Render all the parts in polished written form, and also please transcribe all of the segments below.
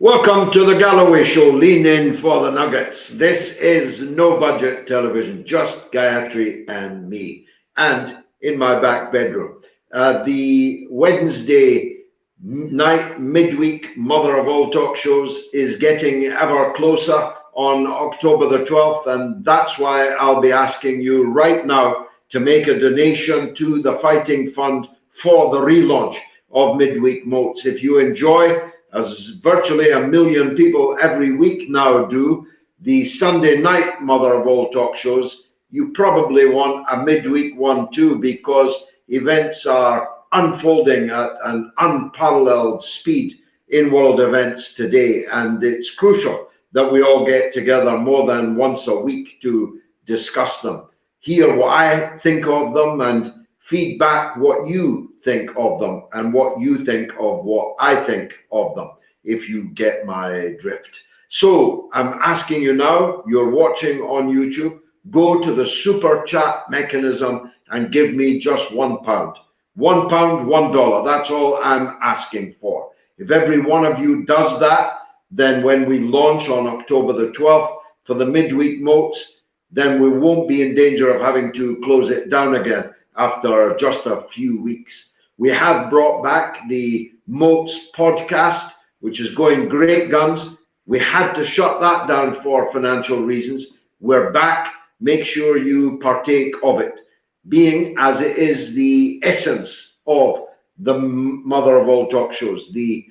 Welcome to the Galloway Show. Lean in for the nuggets. This is no budget television, just Gayatri and me, and in my back bedroom. The Wednesday night midweek mother of all talk shows is getting ever closer on October the 12th, and that's why I'll be asking you right now to make a donation to the Fighting Fund for the relaunch of Midweek Moats. If you enjoy, as virtually 1 million people every week now do, the Sunday night mother of all talk shows, you probably want a midweek one too, because events are unfolding at an unparalleled speed in world events today, and it's crucial that we all get together more than once a week to discuss them, hear what I think of them, and feedback what you think of them and what you think of what I think of them, if you get my drift. So I'm asking you now, you're watching on YouTube, go to the super chat mechanism and give me just £1. £1, $1. That's all I'm asking for. If every one of you does that, then when we launch on October the 12th for the midweek moats, then we won't be in danger of having to close it down again after just a few weeks. We have brought back the Moats podcast, which is going great guns. We had to shut that down for financial reasons. We're back. Make sure you partake of it, being as it is the essence of the mother of all talk shows, the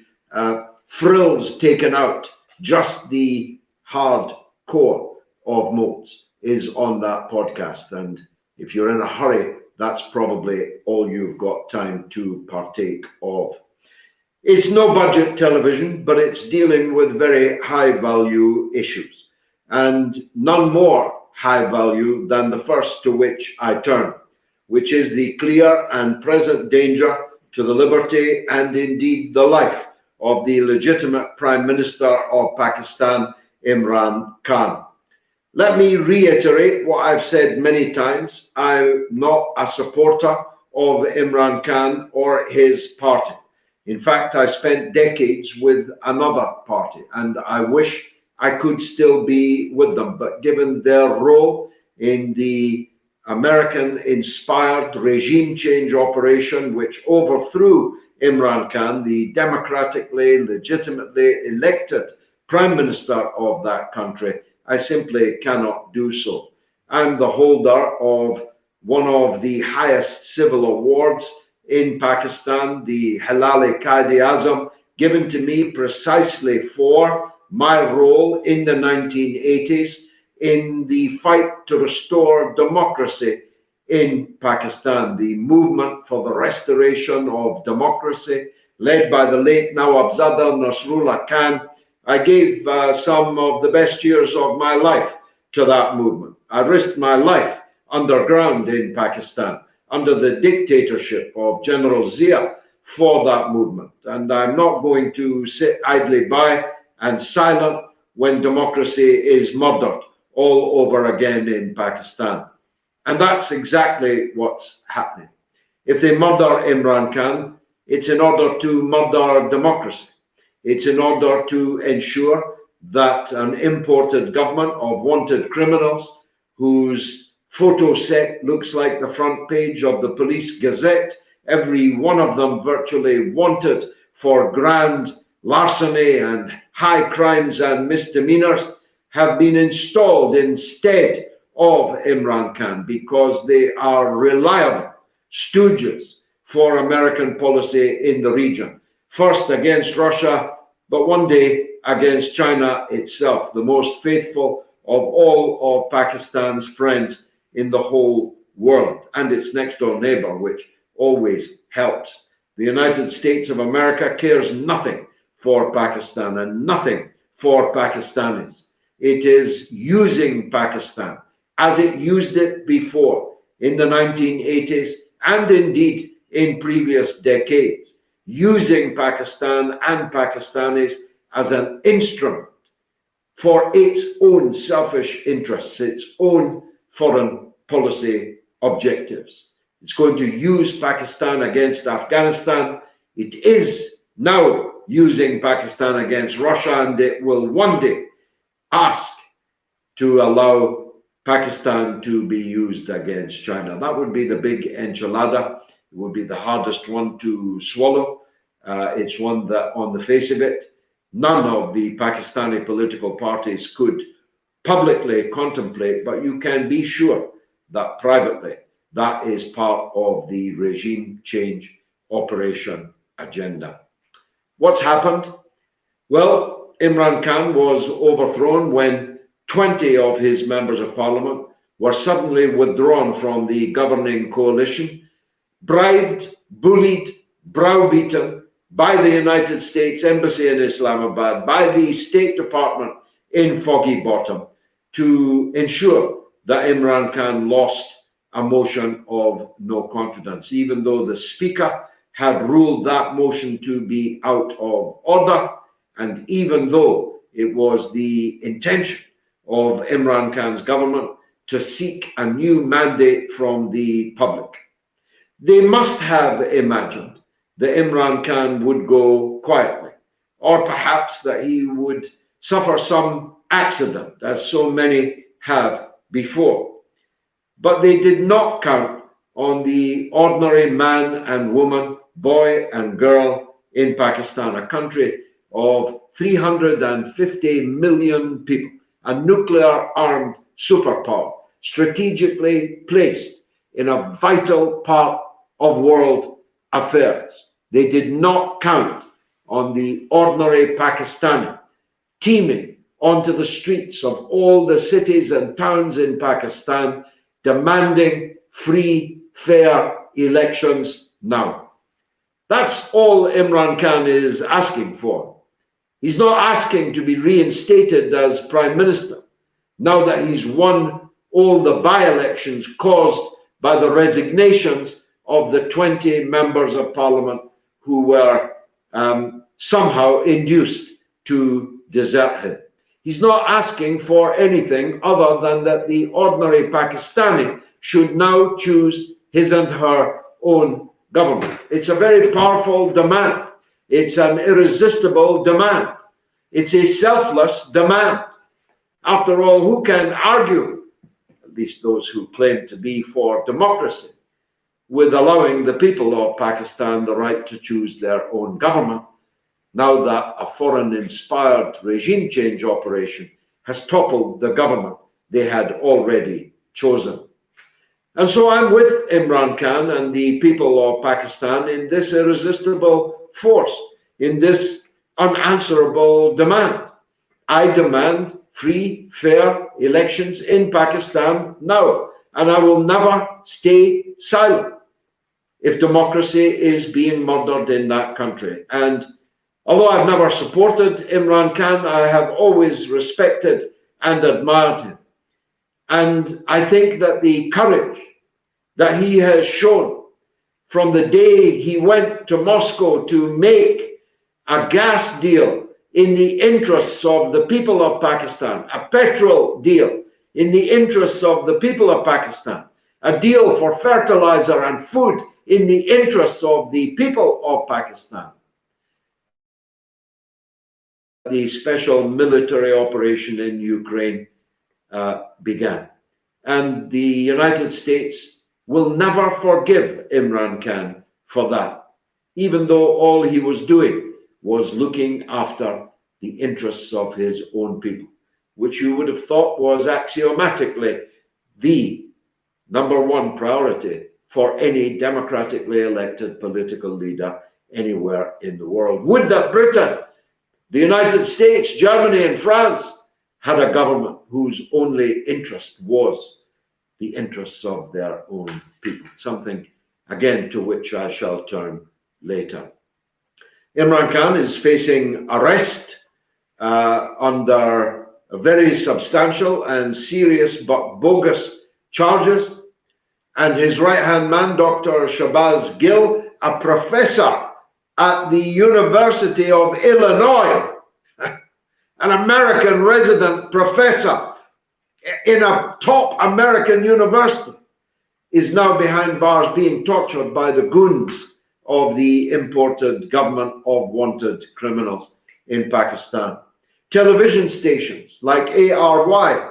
frills taken out, just the hard core of Moats is on that podcast. And if you're in a hurry, that's probably all you've got time to partake of. It's no budget television, but it's dealing with very high value issues, and none more high value than the first to which I turn, which is the clear and present danger to the liberty and indeed the life of the legitimate Prime Minister of Pakistan, Imran Khan. Let me reiterate what I've said many times. I'm not a supporter of Imran Khan or his party. In fact, I spent decades with another party, and I wish I could still be with them. But given their role in the American-inspired regime change operation, which overthrew Imran Khan, the democratically, legitimately elected Prime Minister of that country, I simply cannot do so. I'm the holder of one of the highest civil awards in Pakistan, the Hilal-e-Qaid-e-Azam, given to me precisely for my role in the 1980s in the fight to restore democracy in Pakistan, the movement for the restoration of democracy led by the late Nawabzada Nasrullah Khan. I gave some of the best years of my life to that movement. I risked my life underground in Pakistan under the dictatorship of General Zia for that movement. And I'm not going to sit idly by and silent when democracy is murdered all over again in Pakistan. And that's exactly what's happening. If they murder Imran Khan, it's in order to murder democracy. It's in order to ensure that an imported government of wanted criminals whose photo set looks like the front page of the Police Gazette, every one of them virtually wanted for grand larceny and high crimes and misdemeanors, have been installed instead of Imran Khan because they are reliable stooges for American policy in the region. First against Russia, but one day against China itself, the most faithful of all of Pakistan's friends in the whole world, and its next door neighbor, which always helps. The United States of America cares nothing for Pakistan and nothing for Pakistanis. It is using Pakistan as it used it before in the 1980s and indeed in previous decades, using Pakistan and Pakistanis as an instrument for its own selfish interests, its own foreign policy objectives. It's going to use Pakistan against Afghanistan. It is now using Pakistan against Russia, and it will one day ask to allow Pakistan to be used against China. That would be the big enchilada. It would be the hardest one to swallow. It's one that, on the face of it, none of the Pakistani political parties could publicly contemplate, but you can be sure that privately, that is part of the regime change operation agenda. What's happened? Well, Imran Khan was overthrown when 20 of his members of parliament were suddenly withdrawn from the governing coalition, bribed, bullied, browbeaten by the United States Embassy in Islamabad, by the State Department in Foggy Bottom, to ensure that Imran Khan lost a motion of no confidence, even though the Speaker had ruled that motion to be out of order, and even though it was the intention of Imran Khan's government to seek a new mandate from the public. They must have imagined that Imran Khan would go quietly, or perhaps that he would suffer some accident, as so many have before. But they did not count on the ordinary man and woman, boy and girl in Pakistan, a country of 350 million people, a nuclear-armed superpower, strategically placed in a vital part of world affairs. They did not count on the ordinary Pakistani teeming onto the streets of all the cities and towns in Pakistan, demanding free, fair elections now. That's all Imran Khan is asking for. He's not asking to be reinstated as Prime Minister now that he's won all the by-elections caused by the resignations of the 20 members of parliament who were somehow induced to desert him. He's not asking for anything other than that the ordinary Pakistani should now choose his and her own government. It's a very powerful demand. It's an irresistible demand. It's a selfless demand. After all, who can argue, at least those who claim to be for democracy, with allowing the people of Pakistan the right to choose their own government, now that a foreign-inspired regime change operation has toppled the government they had already chosen? And so I'm with Imran Khan and the people of Pakistan in this irresistible force, in this unanswerable demand. I demand free, fair elections in Pakistan now, and I will never stay silent if democracy is being murdered in that country. And although I've never supported Imran Khan, I have always respected and admired him. And I think that the courage that he has shown from the day he went to Moscow to make a gas deal in the interests of the people of Pakistan, a petrol deal in the interests of the people of Pakistan, a deal for fertilizer and food in the interests of the people of Pakistan. The special military operation in Ukraine began. And the United States will never forgive Imran Khan for that, even though all he was doing was looking after the interests of his own people, which you would have thought was axiomatically the number one priority for any democratically elected political leader anywhere in the world. Would that Britain, the United States, Germany, and France had a government whose only interest was the interests of their own people, something, again, to which I shall turn later. Imran Khan is facing arrest under very substantial and serious but bogus charges, and his right-hand man, Dr. Shahbaz Gill, a professor at the University of Illinois, an American resident professor in a top American university, is now behind bars being tortured by the goons of the imported government of wanted criminals in Pakistan. Television stations like ARY,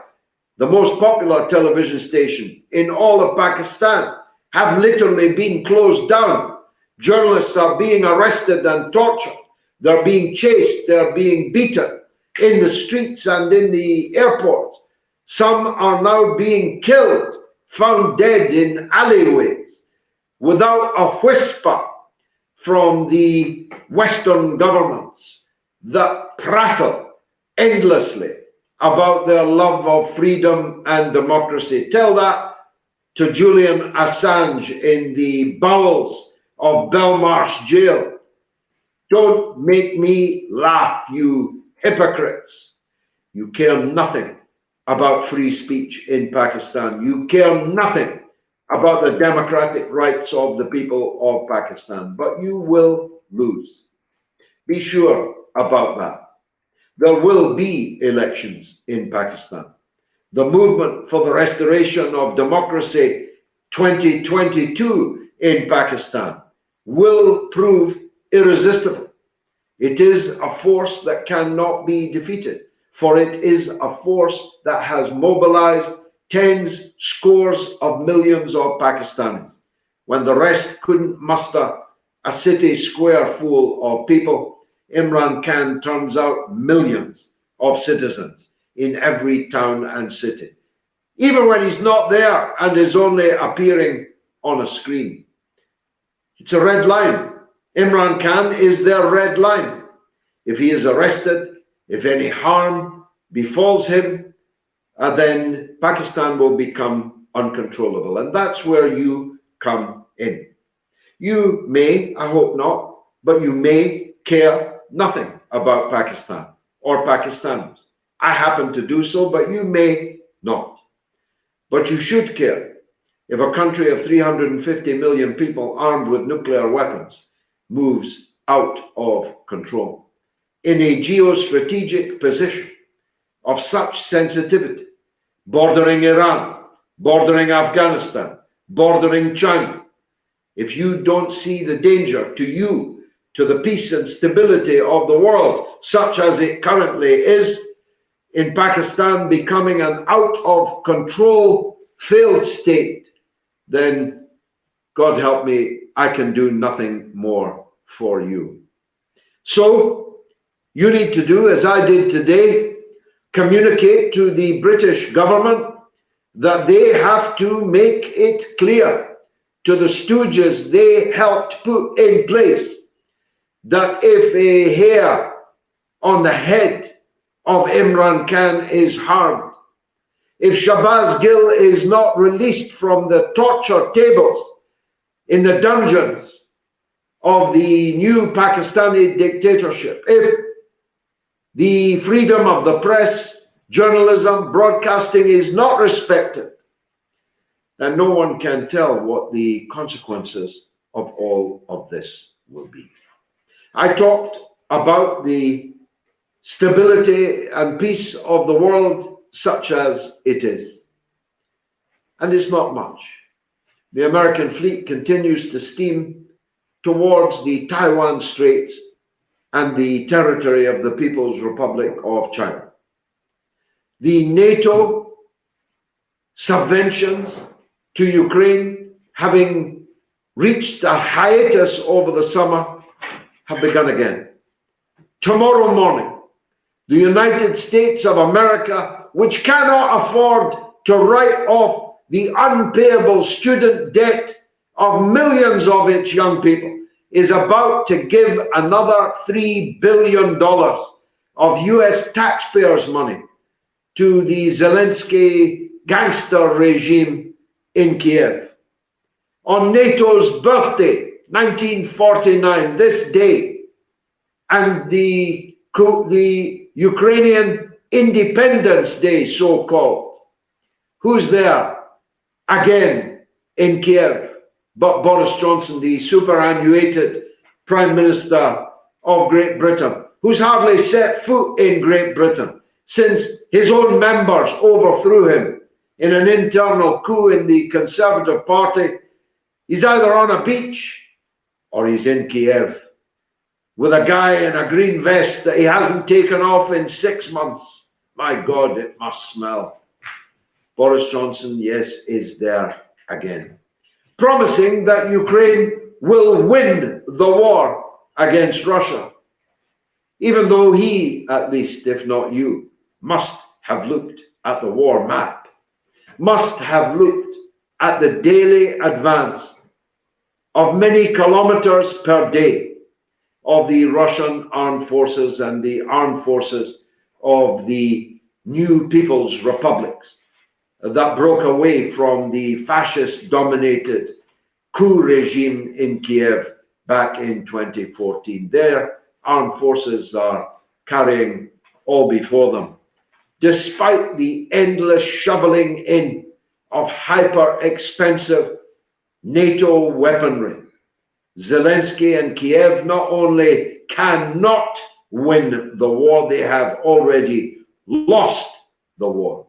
the most popular television station in all of Pakistan, have literally been closed down. Journalists are being arrested and tortured. They're being chased. They're being beaten in the streets and in the airports. Some are now being killed, found dead in alleyways, without a whisper from the Western governments that prattle endlessly about their love of freedom and democracy. Tell that to Julian Assange in the bowels of Belmarsh jail. Don't make me laugh, you hypocrites. You care nothing about free speech in Pakistan. You care nothing about the democratic rights of the people of Pakistan, but you will lose. Be sure about that. There will be elections in Pakistan. The movement for the restoration of democracy 2022 in Pakistan will prove irresistible. It is a force that cannot be defeated, for it is a force that has mobilized tens, scores of millions of Pakistanis. When the rest couldn't muster a city square full of people, Imran Khan turns out millions of citizens in every town and city, even when he's not there and is only appearing on a screen. It's a red line. Imran Khan is their red line. If he is arrested, if any harm befalls him, then Pakistan will become uncontrollable. And that's where you come in. You may, I hope not, but you may care nothing about Pakistan or Pakistanis. I happen to do so, but you may not. But you should care if a country of 350 million people armed with nuclear weapons moves out of control in a geostrategic position of such sensitivity, bordering Iran, bordering Afghanistan, bordering China. If you don't see the danger to you, to the peace and stability of the world, such as it currently is, in Pakistan becoming an out of control failed state, then God help me, I can do nothing more for you. So you need to do as I did today, communicate to the British government that they have to make it clear to the stooges they helped put in place that if a hair on the head of Imran Khan is harmed, if Shahbaz Gill is not released from the torture tables in the dungeons of the new Pakistani dictatorship, if the freedom of the press, journalism, broadcasting is not respected, then no one can tell what the consequences of all of this will be. I talked about the stability and peace of the world such as it is. And it's not much. The American fleet continues to steam towards the Taiwan Straits and the territory of the People's Republic of China. The NATO subventions to Ukraine, having reached a hiatus over the summer, have begun again. Tomorrow morning, the United States of America, which cannot afford to write off the unpayable student debt of millions of its young people, is about to give another $3 billion of US taxpayers' money to the Zelensky gangster regime in Kiev. On NATO's birthday, 1949, this day, and the Ukrainian Independence Day, so-called, who's there again in Kiev but Boris Johnson, the superannuated Prime Minister of Great Britain, who's hardly set foot in Great Britain since his own members overthrew him in an internal coup in the Conservative Party. He's either on a beach or he's in Kiev with a guy in a green vest that he hasn't taken off in 6 months. My God, it must smell. Boris Johnson, yes, is there again, promising that Ukraine will win the war against Russia, even though he, at least, if not you, must have looked at the war map, must have looked at the daily advance of many kilometers per day of the Russian armed forces and the armed forces of the new people's republics that broke away from the fascist-dominated coup regime in Kiev back in 2014. Their armed forces are carrying all before them, despite the endless shoveling in of hyper-expensive NATO weaponry. Zelensky and Kiev not only cannot win the war, they have already lost the war.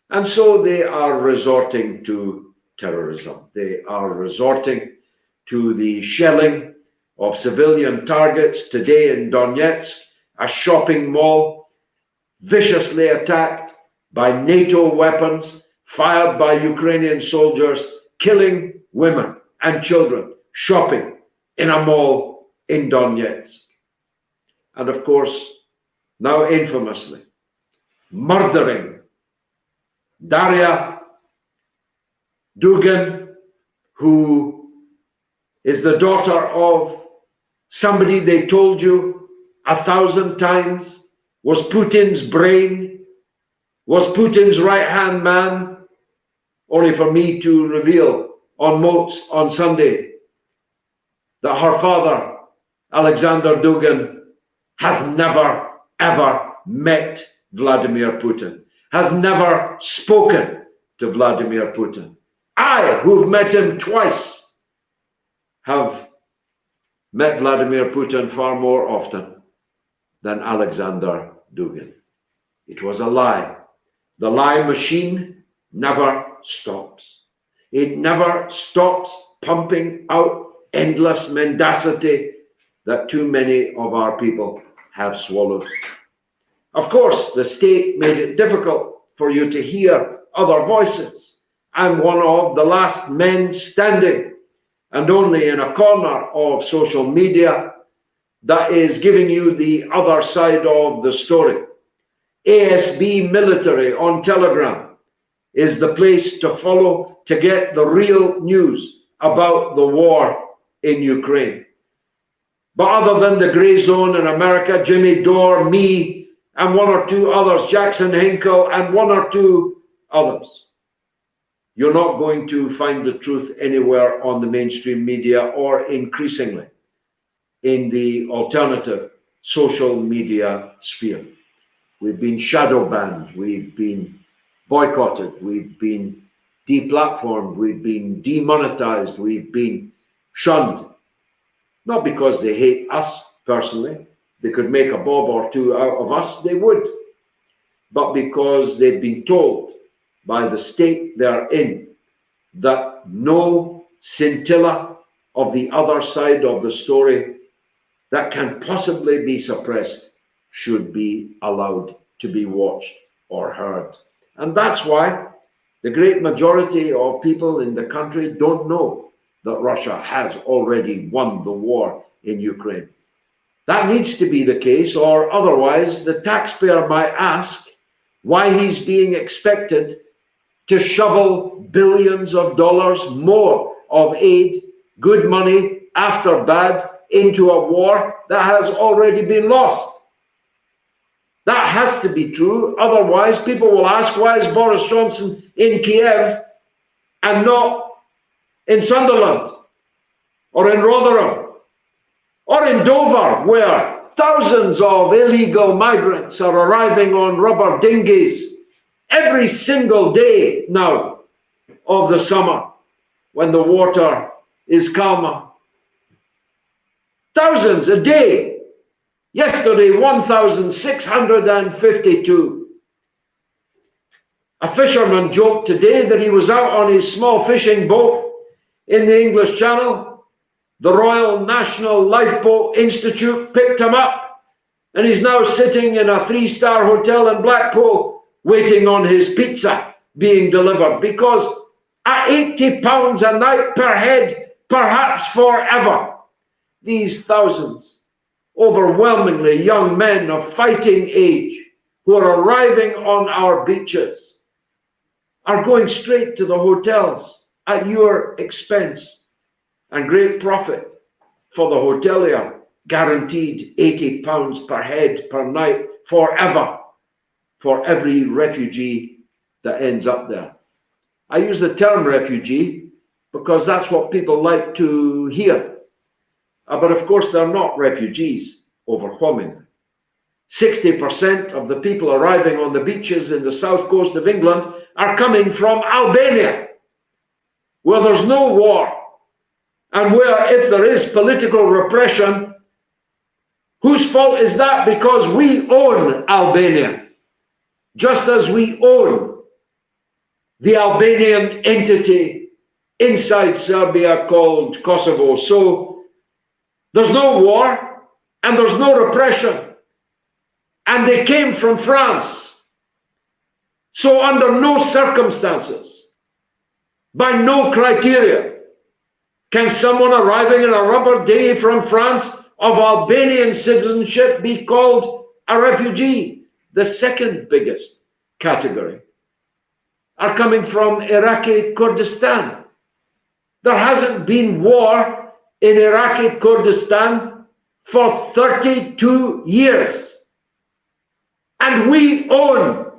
And so they are resorting to terrorism. They are resorting to the shelling of civilian targets. Today in Donetsk, a shopping mall viciously attacked by NATO weapons fired by Ukrainian soldiers, killing women and children shopping in a mall in Donetsk. And of course, now infamously, murdering Daria Dugin, who is the daughter of somebody they told you 1,000 times was Putin's brain, was Putin's right-hand man, only for me to reveal on Sunday that her father, Alexander Dugin, has never, ever met Vladimir Putin, has never spoken to Vladimir Putin. I, who've met him twice, have met Vladimir Putin far more often than Alexander Dugin. It was a lie. The lie machine never stops. It never stops pumping out endless mendacity that too many of our people have swallowed. Of course, the state made it difficult for you to hear other voices. I'm one of the last men standing, and only in a corner of social media that is giving you the other side of the story. ASB Military on Telegram is the place to follow to get the real news about the war in Ukraine. But other than the gray zone in America, Jimmy Dore, me, and one or two others, Jackson Hinkle, and one or two others, you're not going to find the truth anywhere on the mainstream media or increasingly in the alternative social media sphere. We've been shadow banned, we've been boycotted, we've been deplatformed, we've been demonetized, we've been shunned. Not because they hate us personally, they could make a bob or two out of us, they would, but because they've been told by the state they're in that no scintilla of the other side of the story that can possibly be suppressed should be allowed to be watched or heard. And that's why the great majority of people in the country don't know that Russia has already won the war in Ukraine. That needs to be the case, or otherwise the taxpayer might ask why he's being expected to shovel billions of dollars more of aid, good money after bad, into a war that has already been lost. That has to be true. Otherwise, people will ask, why is Boris Johnson in Kiev and not in Sunderland or in Rotherham or in Dover, where thousands of illegal migrants are arriving on rubber dinghies every single day now of the summer when the water is calmer. Thousands a day. Yesterday, 1,652. A fisherman joked today that he was out on his small fishing boat in the English Channel, The Royal National Lifeboat Institute picked him up, and he's now sitting in a 3-star hotel in Blackpool waiting on his pizza being delivered, because at £80 a night per head, perhaps forever, these thousands, overwhelmingly young men of fighting age who are arriving on our beaches are going straight to the hotels at your expense, and great profit for the hotelier, guaranteed £80 per head per night forever for every refugee that ends up there. I use the term refugee because that's what people like to hear. But of course, they're not refugees, overwhelmingly. 60% of the people arriving on the beaches in the south coast of England are coming from Albania, where there's no war, and where, if there is political repression, whose fault is that? Because we own Albania, just as we own the Albanian entity inside Serbia called Kosovo. So there's no war and there's no repression. And they came from France. So under no circumstances, by no criteria, can someone arriving in a rubber dinghy from France of Albanian citizenship be called a refugee? The second biggest category are coming from Iraqi Kurdistan. There hasn't been war in Iraqi Kurdistan for 32 years. And we own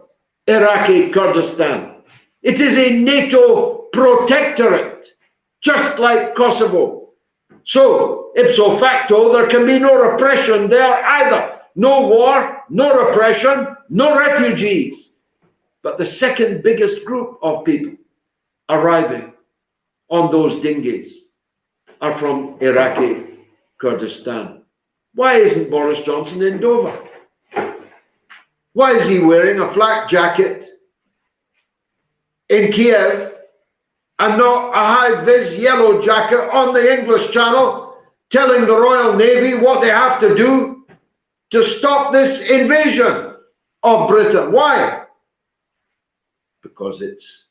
Iraqi Kurdistan. It is a NATO protectorate, just like Kosovo. So, ipso facto, there can be no repression there either. No war, no repression, no refugees. But the second biggest group of people arriving on those dinghies are from Iraqi Kurdistan. Why isn't Boris Johnson in Dover? Why is he wearing a flak jacket in Kiev and not a high-vis yellow jacket on the English Channel telling the Royal Navy what they have to do to stop this invasion of Britain? Why? Because it's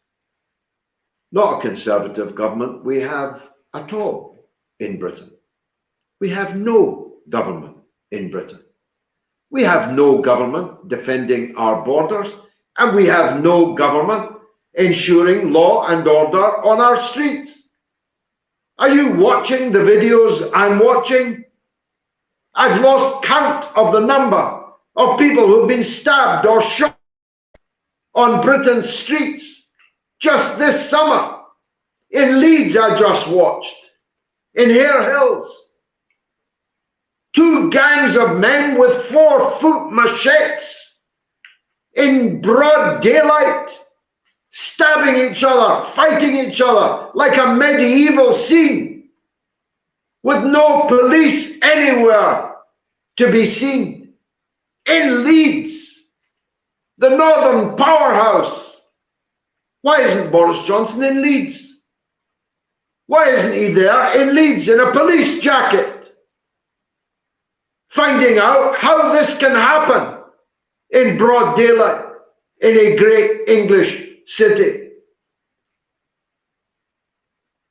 not a conservative government we have at all in Britain. We have no government in Britain. We have no government defending our borders, and we have no government ensuring law and order on our streets. Are you watching the videos I'm watching? I've lost count of the number of people who've been stabbed or shot on Britain's streets just this summer. In Leeds, I just watched. In Hare Hills. 2 gangs of men with 4-foot machetes in broad daylight, stabbing each other, fighting each other like a medieval scene, with no police anywhere to be seen. In Leeds, the northern powerhouse. Why isn't Boris Johnson in Leeds? Why isn't he there in Leeds in a police jacket, finding out how this can happen in broad daylight in a great English city?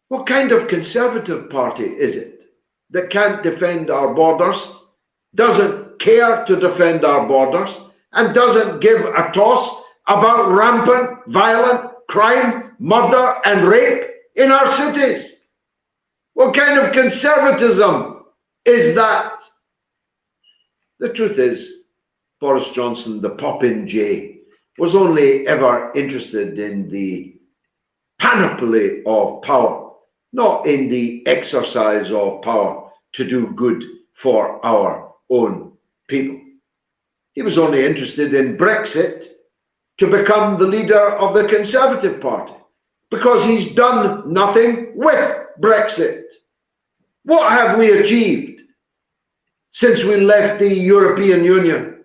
What kind of conservative party is it that can't defend our borders, doesn't care to defend our borders, and doesn't give a toss about rampant, violent crime, murder, and rape in our cities? What kind of conservatism is that? The truth is, Boris Johnson, the popinjay, was only ever interested in the panoply of power, not in the exercise of power to do good for our own people. He was only interested in Brexit to become the leader of the Conservative Party, because he's done nothing with Brexit. What have we achieved since we left the European Union?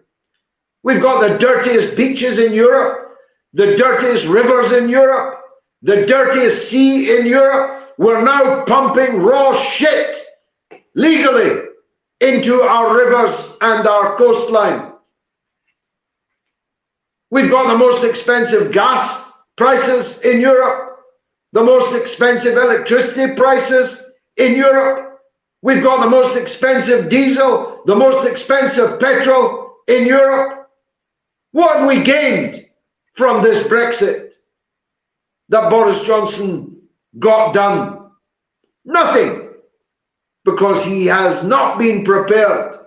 We've got the dirtiest beaches in Europe, the dirtiest rivers in Europe, the dirtiest sea in Europe. We're now pumping raw shit legally into our rivers and our coastline. We've got the most expensive gas prices in Europe, the most expensive electricity prices in Europe. We've got the most expensive diesel, the most expensive petrol in Europe. What have we gained from this Brexit that Boris Johnson got done? Nothing, because he has not been prepared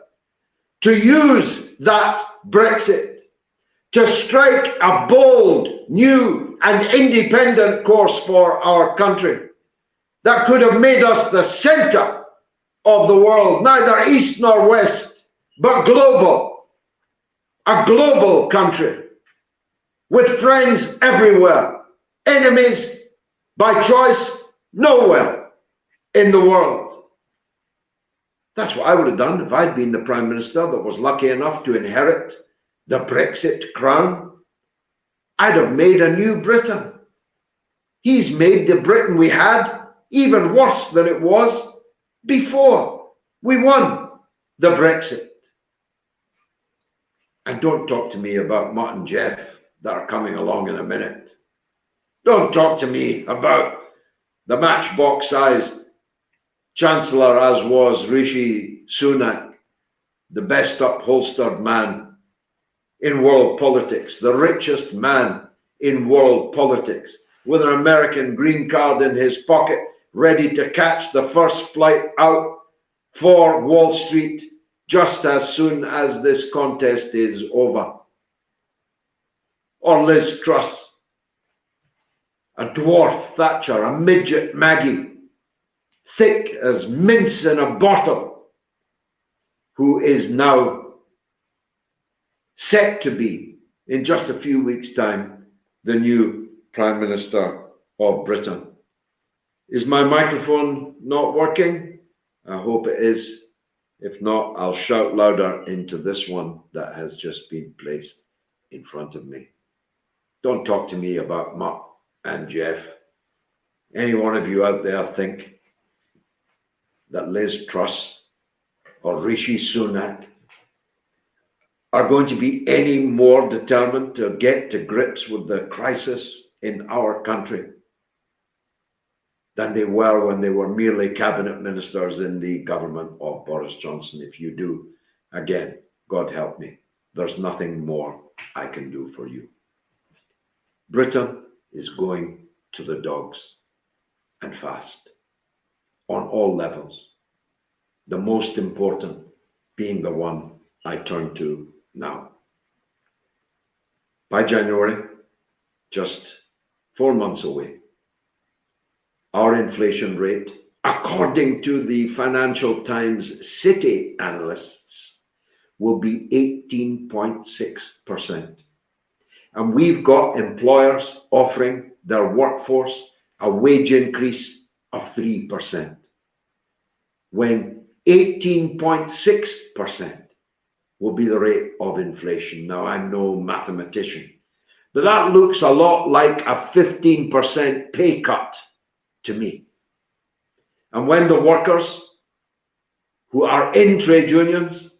to use that Brexit to strike a bold, new and independent course for our country that could have made us the center of the world, neither east nor west, but global, a global country with friends everywhere, enemies by choice nowhere in the world. That's what I would have done if I'd been the Prime Minister that was lucky enough to inherit the Brexit crown. I'd have made a new Britain. He's made the Britain we had even worse than it was before we won the Brexit. And don't talk to me about Mutt and Jeff that are coming along in a minute. Don't talk to me about the matchbox-sized Chancellor as was Rishi Sunak, the best upholstered man in world politics, the richest man in world politics, with an American green card in his pocket, ready to catch the first flight out for Wall Street just as soon as this contest is over. Or Liz Truss, a dwarf Thatcher, a midget Maggie, thick as mince in a bottle, who is now set to be, in just a few weeks' time, the new Prime Minister of Britain. Is my microphone not working? I hope it is. If not, I'll shout louder into this one that has just been placed in front of me. Don't talk to me about Mutt and Jeff. Any one of you out there think that Liz Truss or Rishi Sunak are going to be any more determined to get to grips with the crisis in our country than they were when they were merely cabinet ministers in the government of Boris Johnson? If you do, again, God help me, there's nothing more I can do for you. Britain is going to the dogs, and fast, on all levels. The most important being the one I turn to now. By January, just 4 months away, our inflation rate, according to the Financial Times City analysts, will be 18.6%. And we've got employers offering their workforce a wage increase of 3%, when 18.6% will be the rate of inflation. Now, I'm no mathematician, but that looks a lot like a 15% pay cut to me. And when the workers who are in trade unions,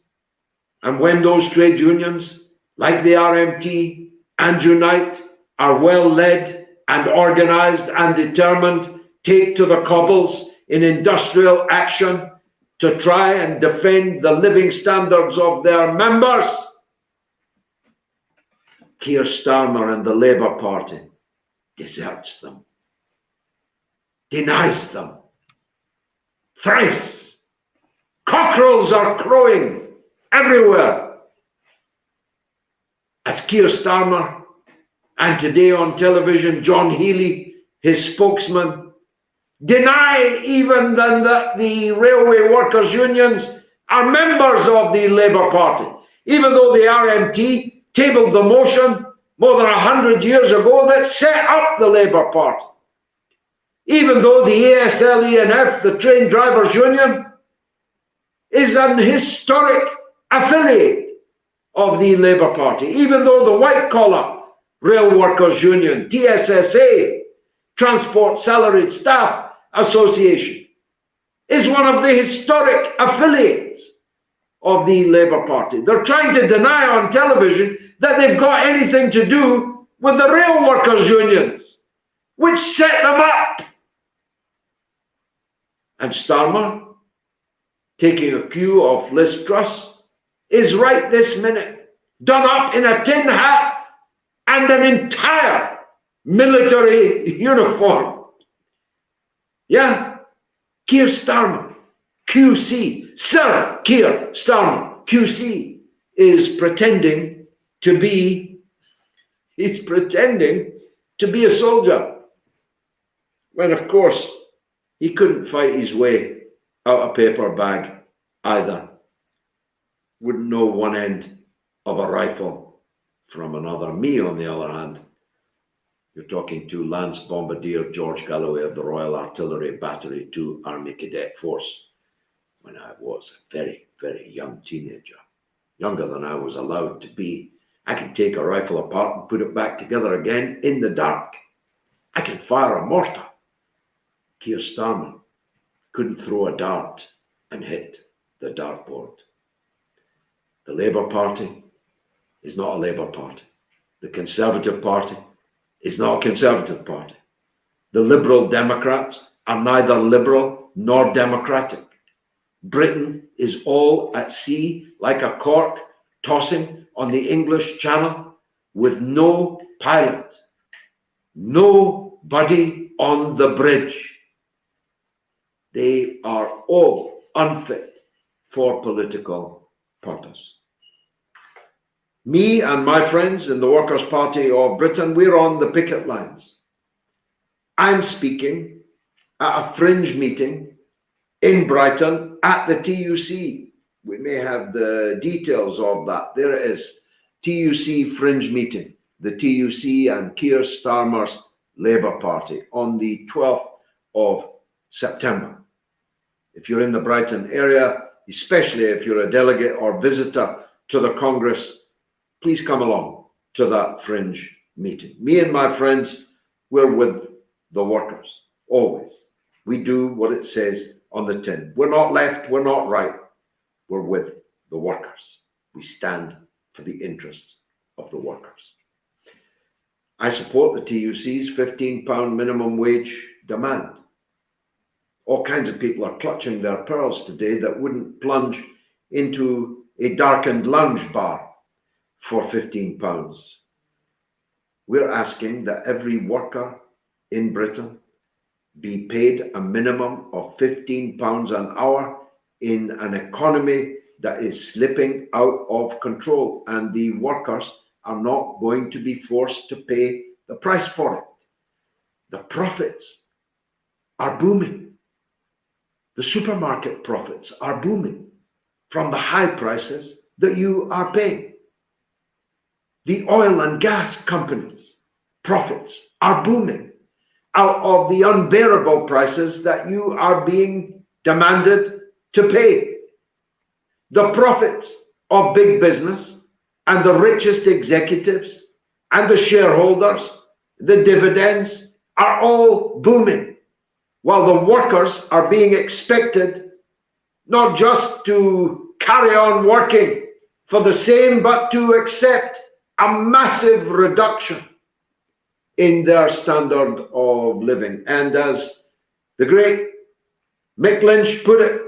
and when those trade unions, like the RMT and Unite, are well led and organized and determined, take to the cobbles in industrial action to try and defend the living standards of their members, Keir Starmer and the Labour Party deserts them, denies them. Thrice, cockerels are crowing everywhere as Keir Starmer, and today on television, John Healey, his spokesman, deny even that the railway workers' unions are members of the Labour Party, even though the RMT tabled the motion more than 100 years ago that set up the Labour Party, even though the ASLENF, the train drivers' union, is an historic affiliate of the Labour Party, even though the white-collar rail workers' union, TSSA, Transport Salaried Staff Association, is one of the historic affiliates of the Labour Party. They're trying to deny on television that they've got anything to do with the rail workers' unions, which set them up. And Starmer, taking a cue off Liz Truss, is right this minute done up in a tin hat and an entire military uniform. Yeah, Keir Starmer, QC, Sir Keir Starmer, QC, is pretending to be, he's pretending to be a soldier. When, of course, he couldn't fight his way out a paper bag either. Wouldn't know one end of a rifle from another. Me, on the other hand, you're talking to Lance Bombardier George Galloway of the Royal Artillery Battery 2 Army Cadet Force when I was a very, very young teenager. Younger than I was allowed to be. I can take a rifle apart and put it back together again in the dark. I can fire a mortar. Keir Starmer couldn't throw a dart and hit the dartboard. The Labour Party is not a Labour Party. The Conservative Party is not a Conservative Party. The Liberal Democrats are neither liberal nor democratic. Britain is all at sea like a cork tossing on the English Channel with no pilot, nobody on the bridge. They are all unfit for political purpose. Me and my friends in the Workers' Party of Britain, we're on the picket lines. I'm speaking at a fringe meeting in Brighton at the TUC. We may have the details of that. There it is, TUC fringe meeting, the TUC and Keir Starmer's Labour Party on the 12th of September. If you're in the Brighton area, especially if you're a delegate or visitor to the Congress, please come along to that fringe meeting. Me and my friends, we're with the workers, always. We do what it says on the tin. We're not left, we're not right. We're with the workers. We stand for the interests of the workers. I support the TUC's £15 minimum wage demand. All kinds of people are clutching their pearls today that wouldn't plunge into a darkened lounge bar for £15. We're asking that every worker in Britain be paid a minimum of £15 an hour in an economy that is slipping out of control, and the workers are not going to be forced to pay the price for it. The profits are booming. The supermarket profits are booming from the high prices that you are paying. The oil and gas companies' profits are booming out of the unbearable prices that you are being demanded to pay. The profits of big business and the richest executives and the shareholders, the dividends, are all booming, while the workers are being expected not just to carry on working for the same, but to accept a massive reduction in their standard of living. And as the great Mick Lynch put it,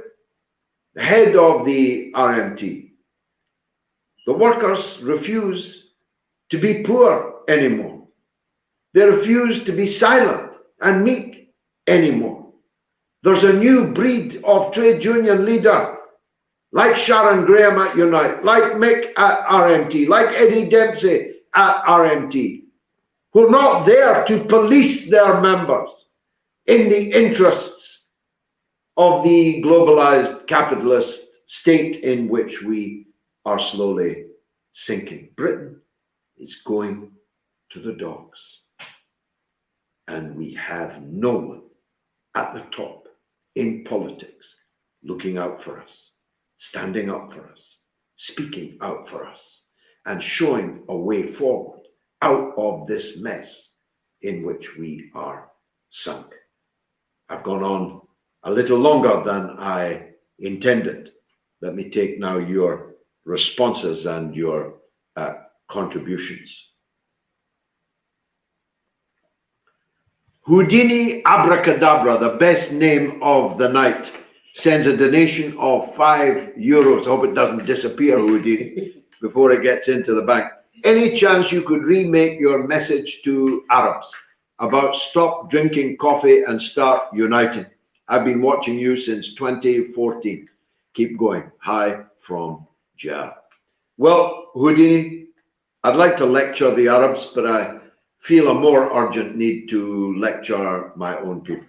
the head of the RMT, the workers refuse to be poor anymore. They refuse to be silent and meek anymore. There's a new breed of trade union leader, like Sharon Graham at Unite, like Mick at RMT, like Eddie Dempsey at RMT, who are not there to police their members in the interests of the globalized capitalist state in which we are slowly sinking. Britain is going to the dogs, and we have no one at the top in politics looking out for us, standing up for us, speaking out for us, and showing a way forward out of this mess in which we are sunk. I've gone on a little longer than I intended. Let me take now your responses and your contributions. Houdini Abracadabra, the best name of the night, sends a donation of €5. Hope it doesn't disappear, Houdini, before it gets into the bank. Any chance you could remake your message to Arabs about stop drinking coffee and start uniting? I've been watching you since 2014. Keep going. Hi from Jer. Well, Houdini, I'd like to lecture the Arabs, but I feel a more urgent need to lecture my own people.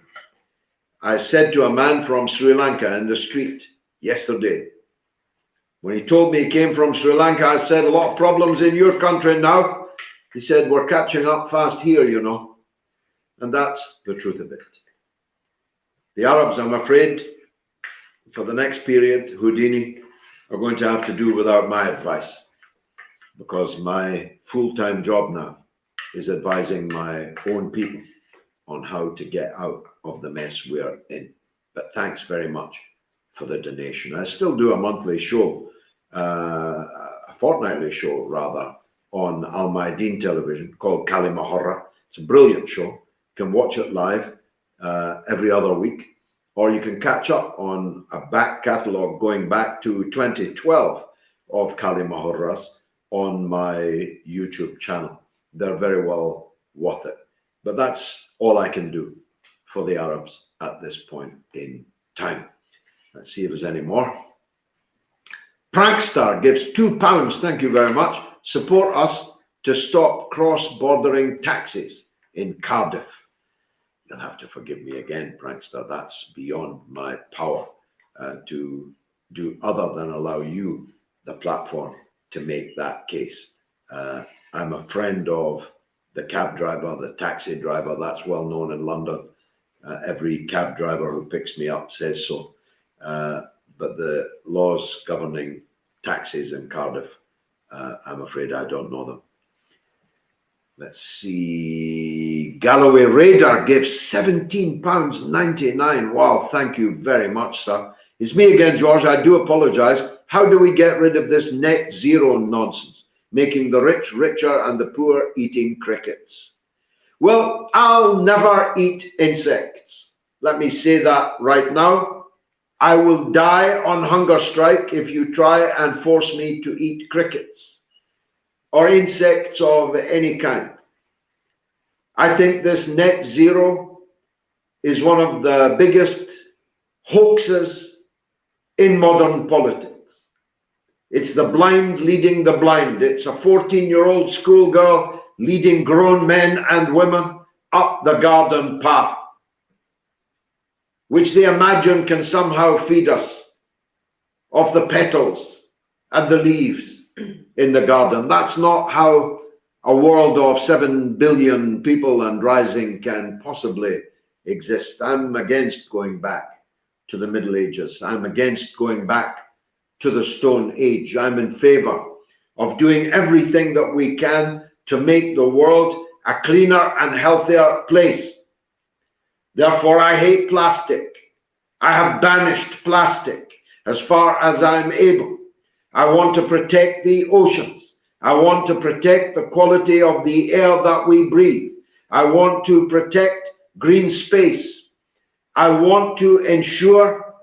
I said to a man from Sri Lanka in the street yesterday, when he told me he came from Sri Lanka, I said, a lot of problems in your country now. He said, we're catching up fast here, you know. And that's the truth of it. The Arabs, I'm afraid, for the next period, Houdini, are going to have to do without my advice, because my full-time job now is advising my own people on how to get out of the mess we're in. But thanks very much for the donation. I still do a monthly show, a fortnightly show rather, on Al Mayadeen television called Kali Mahorra. It's a brilliant show. You can watch it live every other week, or you can catch up on a back catalogue going back to 2012 of Kali Mahorras on my YouTube channel. They're very well worth it. But that's all I can do for the Arabs at this point in time. Let's see if there's any more. Prankstar gives £2. Thank you very much. Support us to stop cross-bordering taxis in Cardiff. You'll have to forgive me again, Prankster. That's beyond my power to do other than allow you the platform to make that case. I'm a friend of the cab driver, the taxi driver. That's well known in London. Every cab driver who picks me up says so. But the laws governing taxis in Cardiff, I'm afraid I don't know them. Let's see. Galloway Radar gives £17.99. Wow, thank you very much, sir. It's me again, George. I do apologize. How do we get rid of this net zero nonsense, making the rich richer and the poor eating crickets? Well, I'll never eat insects. Let me say that right now. I will die on hunger strike if you try and force me to eat crickets or insects of any kind. I think this net zero is one of the biggest hoaxes in modern politics. It's the blind leading the blind. It's a 14-year-old schoolgirl leading grown men and women up the garden path, which they imagine can somehow feed us of the petals and the leaves in the garden. That's not how a world of 7 billion people and rising can possibly exist. I'm against going back to the Middle Ages. I'm against going back to the Stone Age. I'm in favor of doing everything that we can to make the world a cleaner and healthier place. Therefore, I hate plastic. I have banished plastic as far as I'm able. I want to protect the oceans. I want to protect the quality of the air that we breathe. I want to protect green space. I want to ensure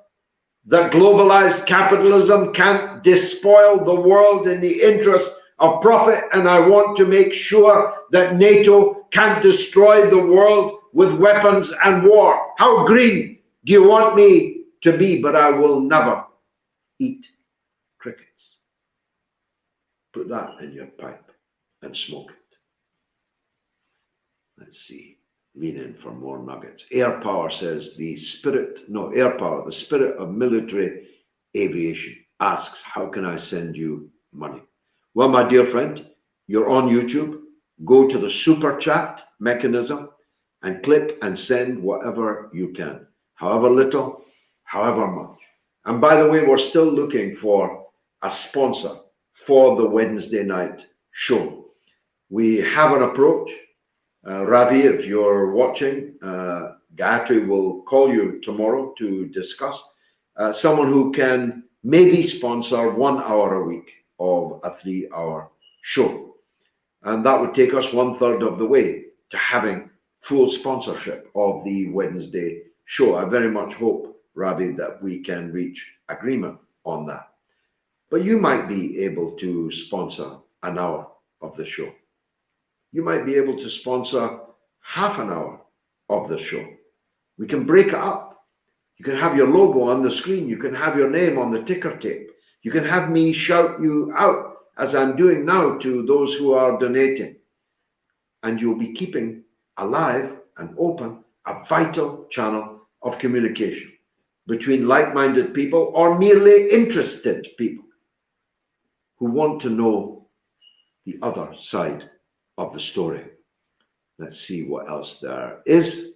that globalized capitalism can't despoil the world in the interest of profit. And I want to make sure that NATO can't destroy the world with weapons and war. How green do you want me to be? But I will never eat crickets. Put that in your pipe and smoke it. Let's see. Lean in for more nuggets. Air Power says the spirit of military aviation asks, how can I send you money? Well, my dear friend, you're on YouTube. Go to the super chat mechanism and click and send whatever you can. However little, however much. And by the way, we're still looking for a sponsor for the Wednesday night show. We have an approach. Ravi, if you're watching, Gayatri will call you tomorrow to discuss someone who can maybe sponsor 1 hour a week of a 3-hour show. And that would take us 1/3 of the way to having full sponsorship of the Wednesday show. I very much hope, Rabi, that we can reach agreement on that. But you might be able to sponsor an hour of the show. You might be able to sponsor half an hour of the show. We can break it up. You can have your logo on the screen. You can have your name on the ticker tape. You can have me shout you out, as I'm doing now, to those who are donating. And you'll be keeping alive and open a vital channel of communication between like-minded people or merely interested people who want to know the other side of the story. Let's see what else there is.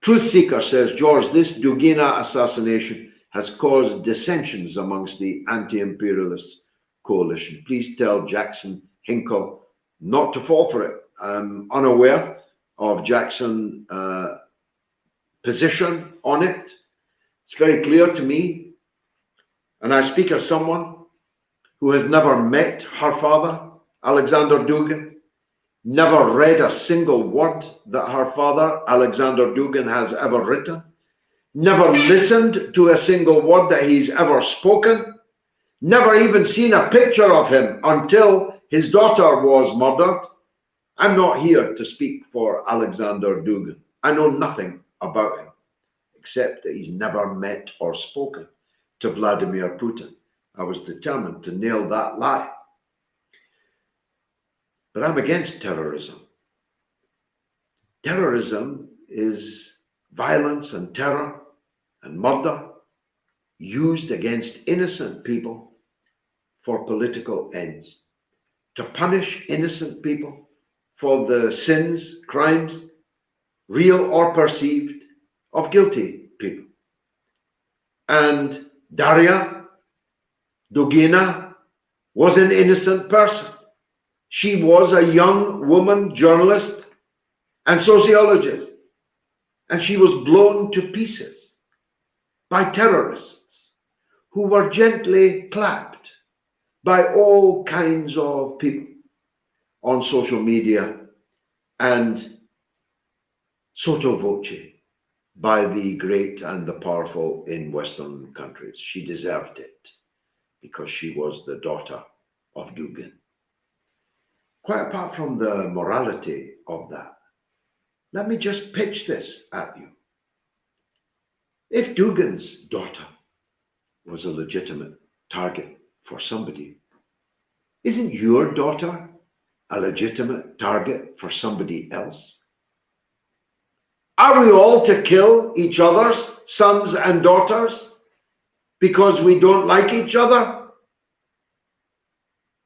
Truth Seeker says, George, this Dugina assassination has caused dissensions amongst the anti-imperialist coalition. Please tell Jackson Hinkle not to fall for it. I'm unaware of Jackson's position on it. It's very clear to me, and I speak as someone who has never met her father, Alexander Dugin, never read a single word that her father, Alexander Dugin, has ever written, never listened to a single word that he's ever spoken, never even seen a picture of him until his daughter was murdered. I'm not here to speak for Alexander Dugin. I know nothing about him, except that he's never met or spoken to Vladimir Putin. I was determined to nail that lie. But I'm against terrorism. Terrorism is violence and terror and murder used against innocent people for political ends, to punish innocent people for the sins, crimes, real or perceived, of guilty people. And Daria Dugina was an innocent person. She was a young woman journalist and sociologist, and she was blown to pieces by terrorists who were gently clapped by all kinds of people on social media and sotto voce by the great and the powerful in Western countries. She deserved it because she was the daughter of Dugin. Quite apart from the morality of that, let me just pitch this at you. If Dugin's daughter was a legitimate target for somebody, isn't your daughter a legitimate target for somebody else? Are we all to kill each other's sons and daughters because we don't like each other?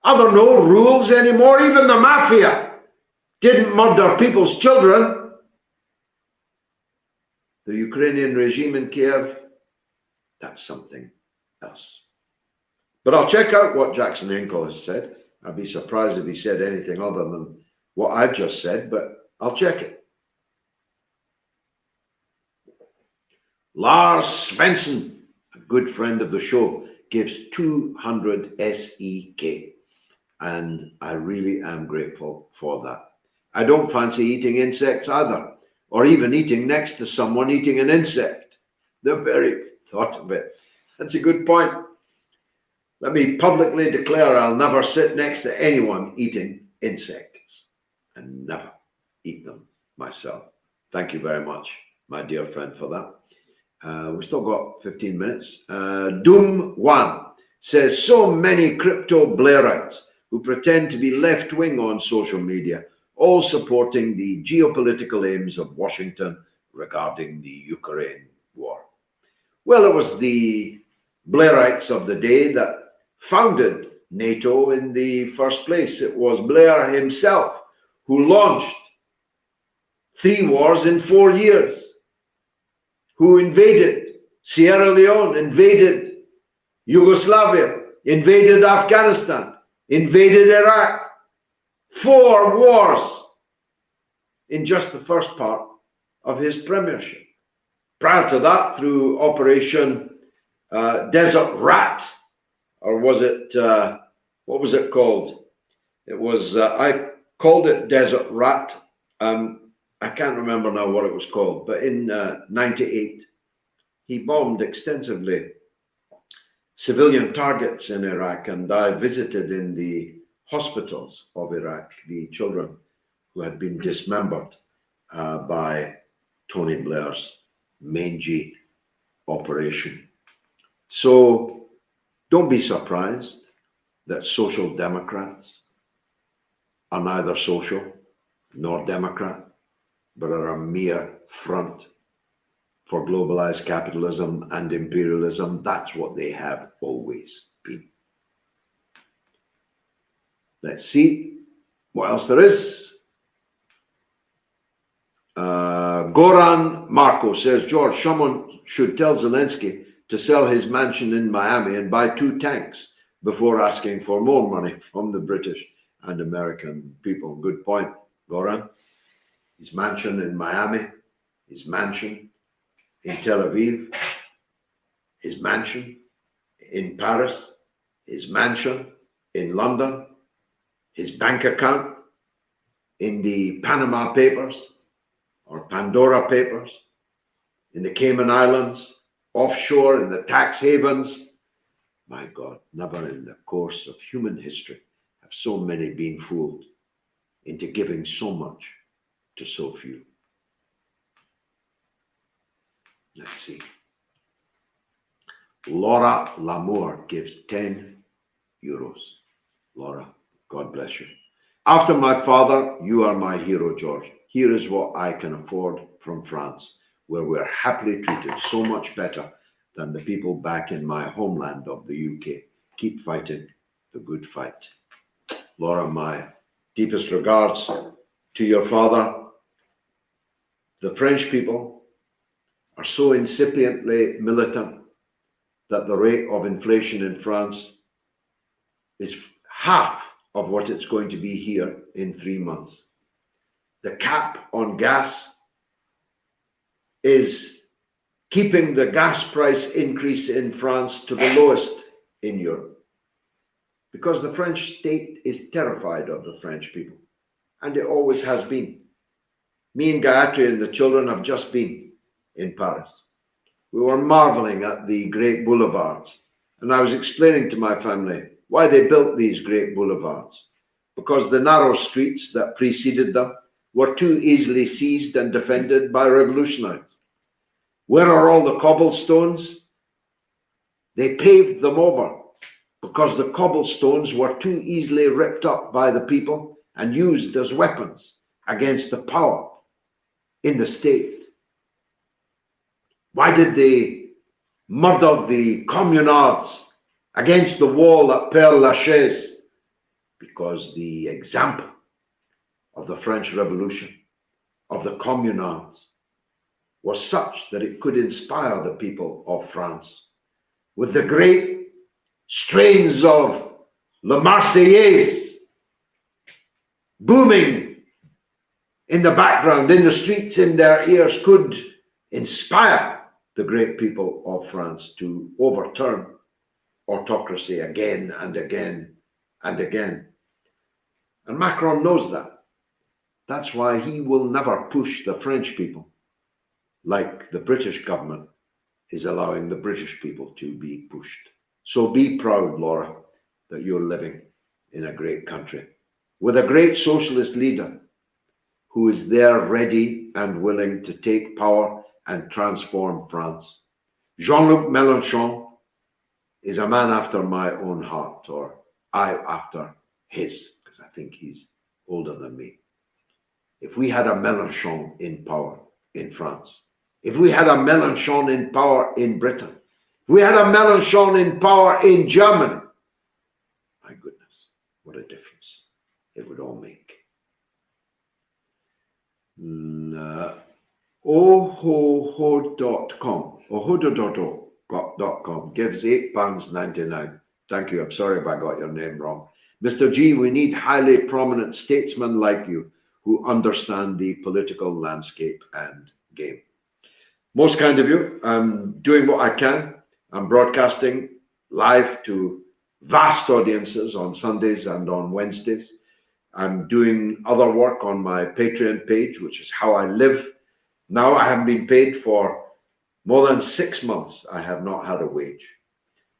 Are there no rules anymore? Even the mafia didn't murder people's children. The Ukrainian regime in Kiev, that's something else. But I'll check out what Jackson Hinkle has said. I'd be surprised if he said anything other than what I've just said, but I'll check it. Lars Svensson, a good friend of the show, gives 200 SEK. And I really am grateful for that. I don't fancy eating insects either, or even eating next to someone eating an insect. The very thought of it. That's a good point. Let me publicly declare I'll never sit next to anyone eating insects and never eat them myself. Thank you very much, my dear friend, for that. We've still got 15 minutes. Doom1 says, so many crypto Blairites who pretend to be left-wing on social media, all supporting the geopolitical aims of Washington regarding the Ukraine war. Well, it was the Blairites of the day that founded NATO in the first place. It was Blair himself who launched 3 wars in 4 years, who invaded Sierra Leone, invaded Yugoslavia, invaded Afghanistan, invaded Iraq. 4 wars in just the first part of his premiership. Prior to that, through Operation Desert Rat, or was it, what was it called? It was, I called it Desert Rat. I can't remember now what it was called, but in 98, he bombed extensively civilian targets in Iraq, and I visited in the hospitals of Iraq the children who had been dismembered by Tony Blair's mangy operation. So don't be surprised that social democrats are neither social nor democrat, but are a mere front for globalized capitalism and imperialism. That's what they have always been. Let's see what else there is. Goran Marco says, George, someone should tell Zelensky to sell his mansion in Miami and buy 2 tanks before asking for more money from the British and American people. Good point, Goran. His mansion in Miami, his mansion in Tel Aviv, his mansion in Paris, his mansion in London, his bank account in the Panama Papers or Pandora Papers, in the Cayman Islands, offshore in the tax havens. My God, never in the course of human history have so many been fooled into giving so much to so few. Let's see. Laura Lamour gives 10 euros. Laura, God bless you. After my father, you are my hero, George. Here is what I can afford from France, where we're happily treated so much better than the people back in my homeland of the UK. Keep fighting the good fight. Laura, my deepest regards to your father. The French people are so incipiently militant that the rate of inflation in France is half of what it's going to be here in 3 months. The cap on gas is keeping the gas price increase in France to the lowest in Europe, because the French state is terrified of the French people, and it always has been. Me and Gayatri and the children have just been in Paris. We were marveling at the great boulevards, and I was explaining to my family why they built these great boulevards, because the narrow streets that preceded them were too easily seized and defended by revolutionaries. Where are all the cobblestones? They paved them over because the cobblestones were too easily ripped up by the people and used as weapons against the power in the state. Why did they murder the communards against the wall at Père Lachaise? Because the example of the French Revolution, of the communards, was such that it could inspire the people of France with the great strains of La Marseillaise booming in the background, in the streets, in their ears, could inspire the great people of France to overturn autocracy again and again and again. And Macron knows that. That's why he will never push the French people like the British government is allowing the British people to be pushed. So be proud, Laura, that you're living in a great country with a great socialist leader who is there ready and willing to take power and transform France. Jean-Luc Melenchon is a man after my own heart, or I after his, because I think he's older than me. If we had a Melenchon in power in France, if we had a Melenchon in power in Britain, if we had a Melenchon in power in Germany, my goodness, what a difference it would all make. Ohodo.com gives £8.99. Thank you. I'm sorry if I got your name wrong. Mr. G, we need highly prominent statesmen like you who understand the political landscape and game. Most kind of you. I'm doing what I can. I'm broadcasting live to vast audiences on Sundays and on Wednesdays. I'm doing other work on my Patreon page, which is how I live. Now I haven't been paid for more than 6 months. I have not had a wage.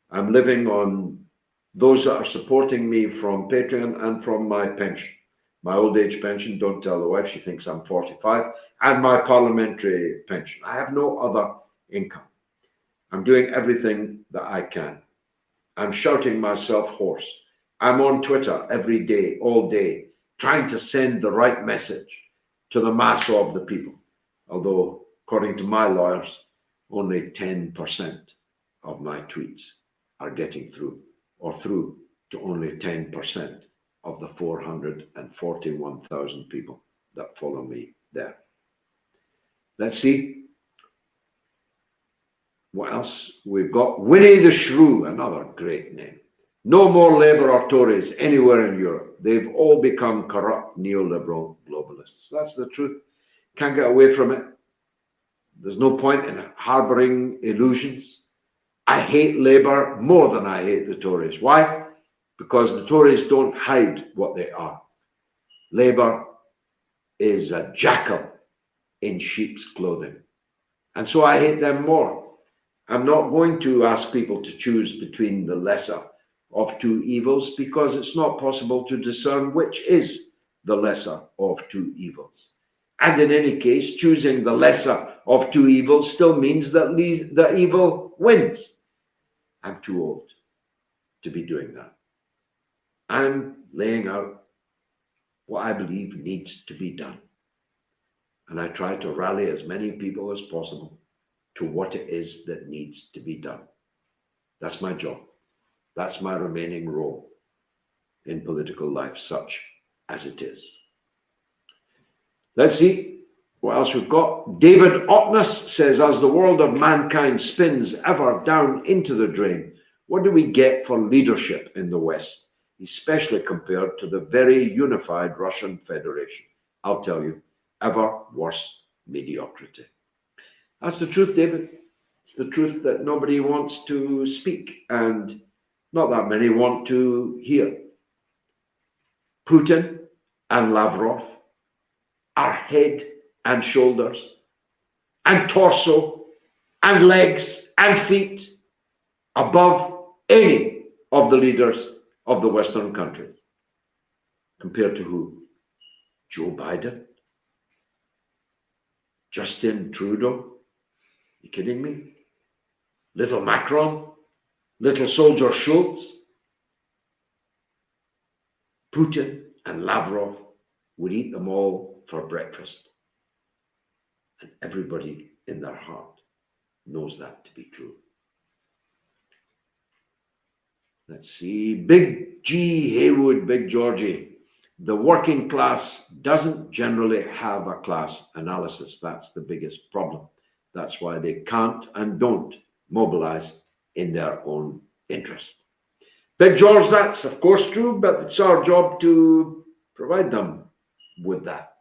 I'm living on those that are supporting me from Patreon and from my pension. My old age pension, don't tell the wife, she thinks I'm 45, and my parliamentary pension. I have no other income. I'm doing everything that I can. I'm shouting myself hoarse. I'm on Twitter every day, all day, trying to send the right message to the mass of the people. Although, according to my lawyers, only 10% of my tweets are getting through, or through to only 10% of the 441,000 people that follow me there. Let's see what else we've got. Winnie the Shrew, another great name. No more Labour or Tories anywhere in Europe. They've all become corrupt neoliberal globalists. That's the truth. Can't get away from it. There's no point in harboring illusions. I hate Labour more than I hate the Tories. Why? Because the Tories don't hide what they are. Labour is a jackal in sheep's clothing. And so I hate them more. I'm not going to ask people to choose between the lesser of two evils, because it's not possible to discern which is the lesser of two evils. And in any case, choosing the lesser of two evils still means that the evil wins. I'm too old to be doing that. I'm laying out what I believe needs to be done. And I try to rally as many people as possible to what it is that needs to be done. That's my job. That's my remaining role in political life, such as it is. Let's see what else we've got. David Otness says, as the world of mankind spins ever down into the drain, what do we get for leadership in the West, especially compared to the very unified Russian Federation? I'll tell you, ever worse mediocrity. That's the truth, David. It's the truth that nobody wants to speak, and not that many want to hear. Putin and Lavrov are head and shoulders and torso and legs and feet above any of the leaders of the Western countries. Compared to who? Joe Biden? Justin Trudeau? You kidding me? Little Macron? Little soldier Schultz? Putin and Lavrov would eat them all for breakfast. And everybody in their heart knows that to be true. Let's see. Big G Haywood, Big Georgie. The working class doesn't generally have a class analysis. That's the biggest problem. That's why they can't and don't mobilize in their own interest. Big George, that's of course true, but it's our job to provide them with that.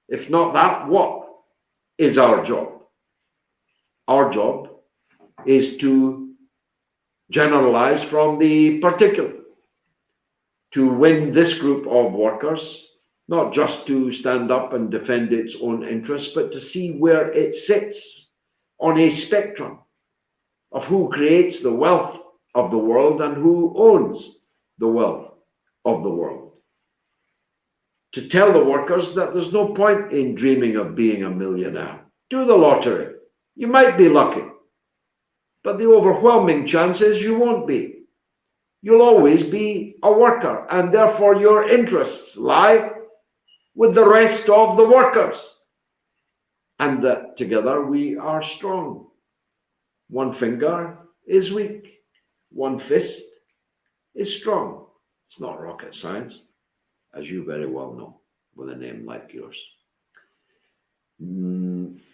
If not that, what is our job? Our job is to generalize from the particular, to win this group of workers, not just to stand up and defend its own interests, but to see where it sits on a spectrum of who creates the wealth of the world and who owns the wealth of the world. To tell the workers that there's no point in dreaming of being a millionaire. Do the lottery. You might be lucky, but the overwhelming chance is you won't be. You'll always be a worker, and therefore your interests lie with the rest of the workers. And that together we are strong. One finger is weak. One fist is strong. It's not rocket science, as you very well know, with a name like yours.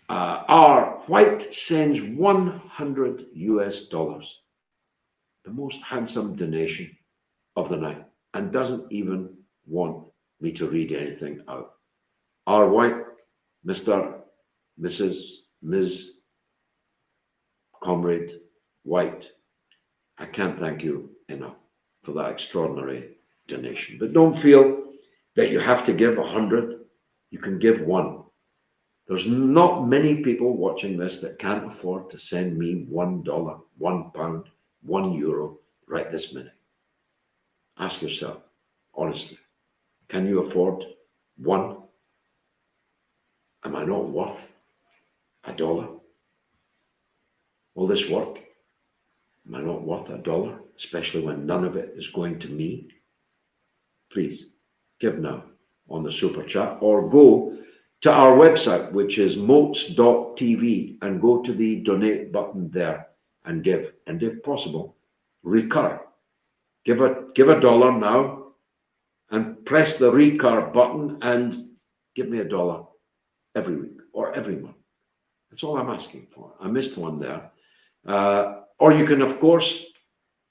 R. White sends $100 US, the most handsome donation of the night, and doesn't even want me to read anything out. R. White, Mr. Ms. Comrade White, I can't thank you enough for that extraordinary donation. But don't feel that you have to give 100. You can give 1. There's not many people watching this that can't afford to send me $1, £1, €1 right this minute. Ask yourself, honestly, can you afford 1? Am I not worth $1? All this work, am I not worth $1, especially when none of it is going to me? Please give now on the super chat, or go to our website, which is moats.tv, and go to the donate button there and give. And if possible, recur. Give a dollar now and press the recur button and give me $1 every week or every month. That's all I'm asking for. I missed one there. Or you can, of course,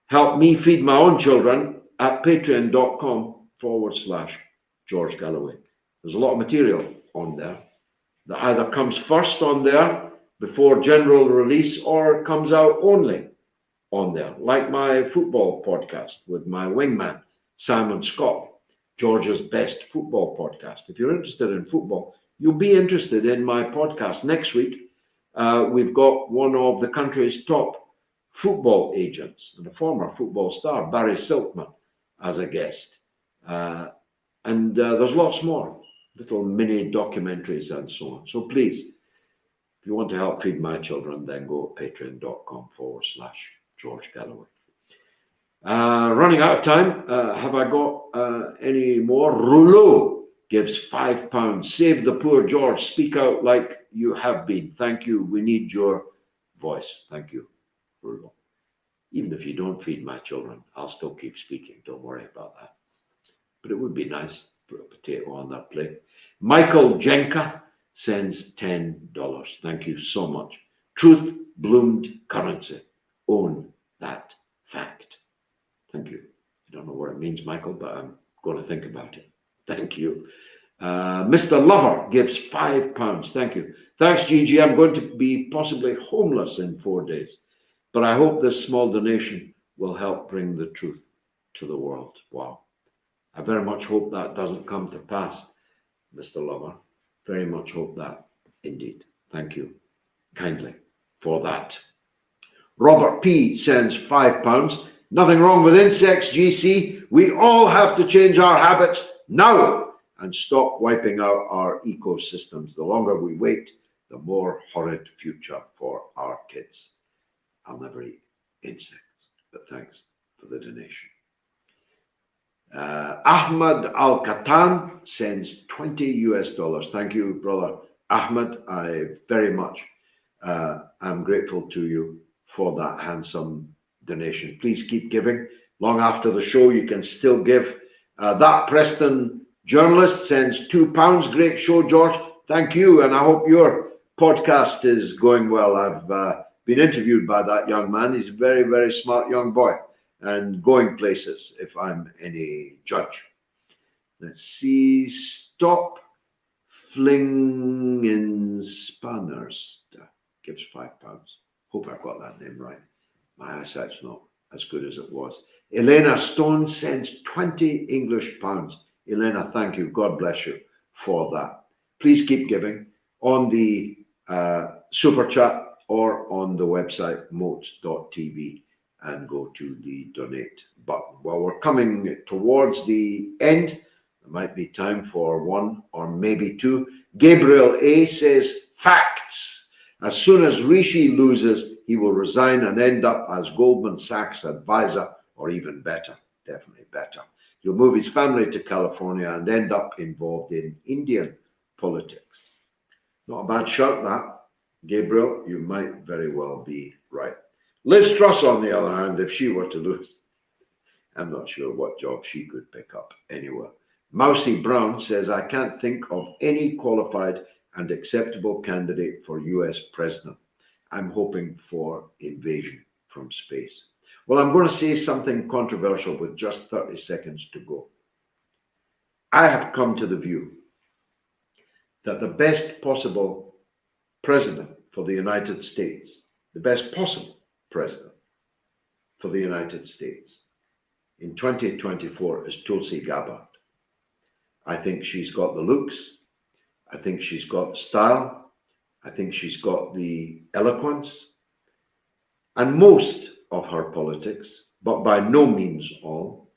help me feed my own children at patreon.com/George Galloway. There's a lot of material on there that either comes first on there before general release or comes out only on there, like my football podcast with my wingman, Simon Scott, Georgia's best football podcast. If you're interested in football, you'll be interested in my podcast. Next week, we've got one of the country's top football agents and a former football star, Barry Silkman, as a guest. And there's lots more, little mini documentaries and so on. So please, if you want to help feed my children, then go to patreon.com/George Galloway. Running out of time, have I got any more? Rouleau gives £5. Save the poor, George. Speak out like you have been. Thank you. We need your voice. Thank you, Rouleau. Even if you don't feed my children, I'll still keep speaking. Don't worry about that. But it would be nice. Put a potato on that plate. Michael Jenka sends $10. Thank you so much. Truth bloomed currency. Own that fact. Thank you. I don't know what it means, Michael, but I'm going to think about it. Thank you. Mr. Lover gives £5. Thank you. Thanks, Gigi. I'm going to be possibly homeless in 4 days, but I hope this small donation will help bring the truth to the world. Wow. I very much hope that doesn't come to pass, Mr. Lover. Very much hope that indeed. Thank you kindly for that. Robert P sends £5. Nothing wrong with insects, GC. We all have to change our habits now and stop wiping out our ecosystems. The longer we wait, the more horrid future for our kids. I'll never eat insects, but thanks for the donation. Ahmad Al-Katan sends $20. Thank you, brother Ahmad. I very much am grateful to you for that handsome donation. Please keep giving. Long after the show, you can still give. That Preston journalist sends £2. Great show, George. Thank you. And I hope your podcast is going well. I've been interviewed by that young man. He's a very, very smart young boy and going places, if I'm any judge. Let's see. Stop Flinging Spanners gives £5. Hope I've got that name right. My eyesight's not as good as it was. Elena Stone sends 20 English pounds. Elena, thank you. God bless you for that. Please keep giving on the super chat or on the website moats.tv and go to the donate button. Well, we're coming towards the end. There might be time for one or maybe two. Gabriel A says, facts. As soon as Rishi loses, he will resign and end up as Goldman Sachs advisor, or even better, definitely better. He'll move his family to California and end up involved in Indian politics. Not a bad shout, that. Gabriel, you might very well be right. Liz Truss, on the other hand, if she were to lose, I'm not sure what job she could pick up anywhere. Mousy Brown says, I can't think of any qualified and acceptable candidate for US president. I'm hoping for invasion from space. Well, I'm going to say something controversial with just 30 seconds to go. I have come to the view that the best possible president for the United States, the best possible president for the United States in 2024 is Tulsi Gabbard. I think she's got the looks. I think she's got the style. I think she's got the eloquence. And most of her politics, but by no means all,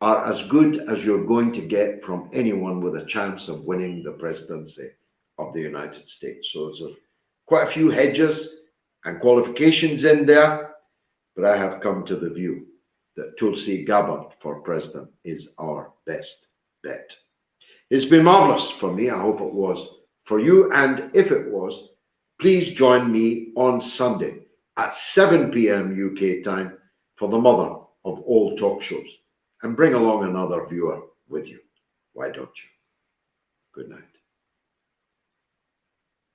are as good as you're going to get from anyone with a chance of winning the presidency of the United States. So there's quite a few hedges and qualifications in there, but I have come to the view that Tulsi Gabbard for president is our best bet. It's been marvelous for me. I hope it was for you. And if it was, please join me on Sunday at 7 p.m. UK time for the mother of all talk shows, and bring along another viewer with you. Why don't you? Good night.